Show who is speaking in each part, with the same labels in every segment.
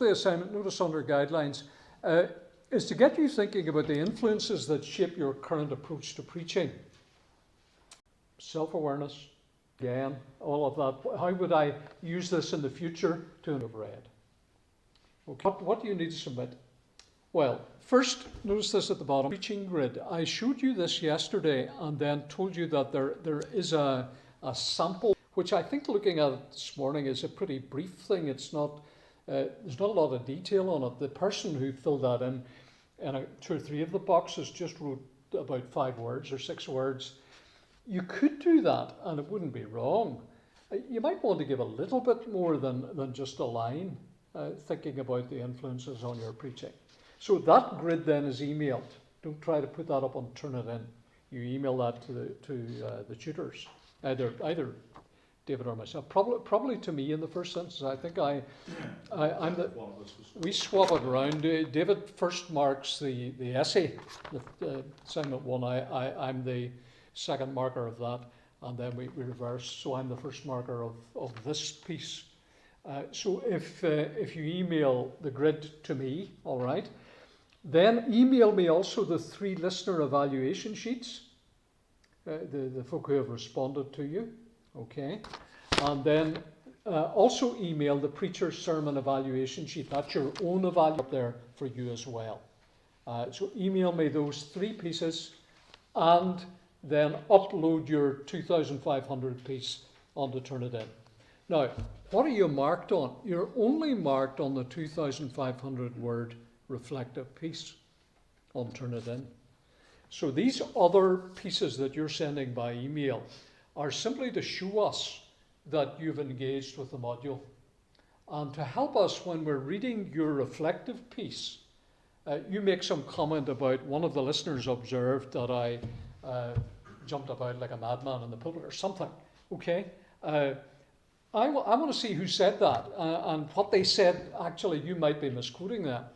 Speaker 1: The assignment, notice under guidelines, is to get you thinking about the influences that shape your current approach to preaching. Self-awareness, again, all of that. How would I use this in the future to have read? Okay. What do you need to submit? Well, first, notice this at the bottom, preaching grid. I showed you this yesterday and then told you that there is a sample, which I think looking at it this morning is a pretty brief thing. It's not, there's not a lot of detail on it. The person who filled that in 2 or 3 of the boxes just wrote about 5 words or 6 words. You could do that and it wouldn't be wrong. You might want to give a little bit more than just a line, thinking about the influences on your preaching. So that grid then is emailed. Don't try to put that up and turn it in. You email that to the tutors, either David or myself. Probably to me in the first instance. I think I'm the. We swap it around. David first marks the essay, the assignment 1. I'm the second marker of that, and then we reverse. So I'm the first marker of this piece. So if you email the grid to me, all right, then email me also the 3 listener evaluation sheets, the folk who have responded to you, okay, and then also email the preacher's sermon evaluation sheet. That's your own evaluation up there for you as well. So email me those 3 pieces and then upload your 2,500 piece on to Turnitin. Now, what are you marked on? You're only marked on the 2,500 word reflective piece on Turnitin. So these other pieces that you're sending by email are simply to show us that you've engaged with the module and to help us when we're reading your reflective piece. You make some comment about one of the listeners observed that I jumped about like a madman in the pulpit or something, okay? I want to see who said that and what they said. Actually, you might be misquoting that.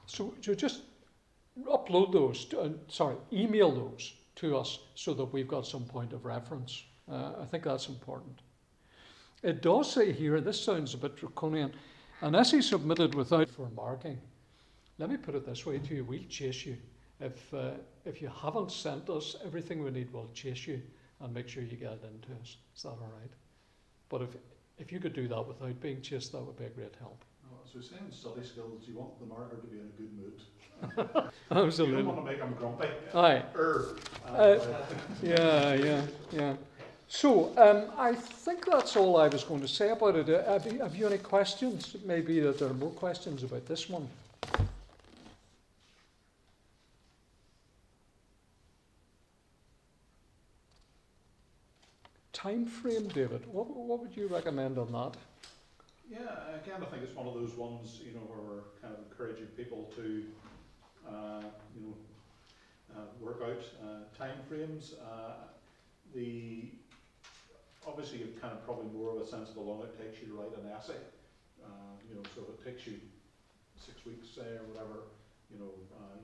Speaker 1: So just upload those, email those to us so that we've got some point of reference. I think that's important. It does say here, this sounds a bit draconian, an essay submitted without for marking. Let me put it this way to you, we'll chase you. If you haven't sent us everything we need, we'll chase you and make sure you get it into us. Is that all right? But if you could do that without being chased, that would be a great help.
Speaker 2: So saying study skills, you want the marker to be in a good mood.
Speaker 1: Absolutely.
Speaker 2: You don't want to make them grumpy.
Speaker 1: Aye. Yeah. So I think that's all I was going to say about it. Have you any questions? It may be that there are more questions about this one. Time frame, David. What would you recommend on that?
Speaker 2: Yeah, again, I think it's one of those ones, where we're kind of encouraging people to, work out time frames. Obviously, you've kind of probably more of a sense of how long it takes you to write an essay. So if it takes you 6 weeks, say, or whatever, you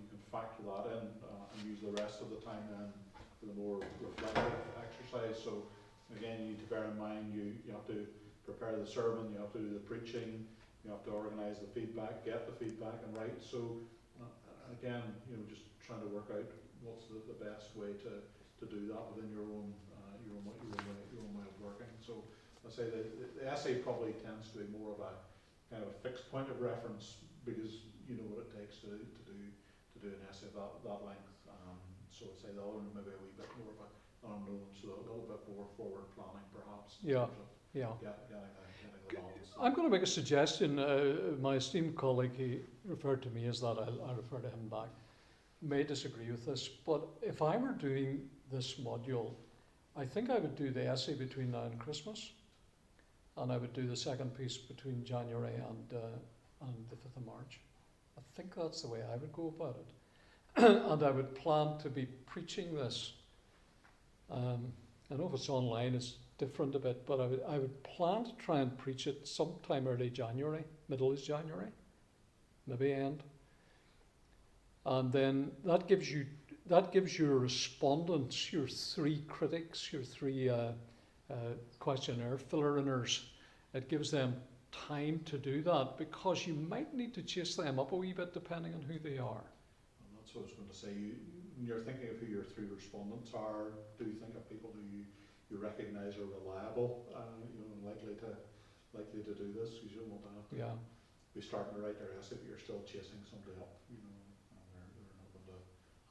Speaker 2: can factor that in and use the rest of the time then for the more reflective exercise. So again, you need to bear in mind you have to prepare the sermon, you have to do the preaching, you have to organise the feedback, get the feedback and write. So again, just trying to work out what's the best way to do that within your own way of working. So I say the essay probably tends to be more of a kind of a fixed point of reference because you know what it takes to do an essay of that length. So I'd say the other one maybe a wee bit more of a unknown, so a little bit more forward planning perhaps. Yeah. I'm going to make a suggestion. My esteemed colleague, he referred to me as that, I refer to him back, may disagree with this, but if I were doing this module, I think I would do the essay between now and Christmas, and I would do the second piece between January and the 5th of March. I think that's the way I would go about it. And I would plan to be preaching this. I know if it's online, it's different a bit, but I would plan to try and preach it sometime early January, middle of January, maybe end. And then that gives your respondents, your 3 critics, your 3 questionnaire filler-inners, it gives them
Speaker 1: time to do that, because you might need to chase them up a wee bit depending on who they are.
Speaker 2: And that's what I was going to say. When you're thinking of who your three respondents are, do you think of people who you recognise are reliable, and likely to do this? Because you don't want to have to be starting to write their essay, but you're still chasing somebody up, and they're not going to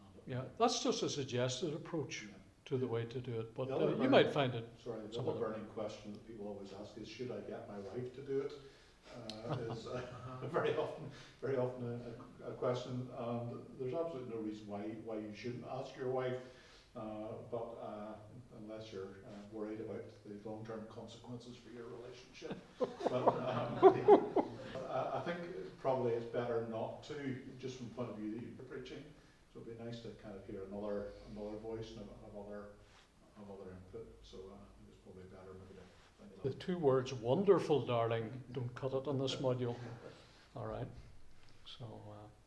Speaker 2: hand it.
Speaker 1: Yeah, that's just a suggested approach to the way to do it, but
Speaker 2: The other
Speaker 1: you might find it.
Speaker 2: Sorry, the other burning question that people always ask is, should I get my wife to do it? Is very often a question, and there's absolutely no reason why you shouldn't ask your wife, but unless you're worried about the long-term consequences for your relationship. But I think probably it's better not to, just from the point of view that you're preaching. So it'd be nice to kind of hear another voice and have other input. So I think it's probably better maybe to think of
Speaker 1: The
Speaker 2: that.
Speaker 1: 2 words, wonderful, darling, don't cut it on this module. All right. So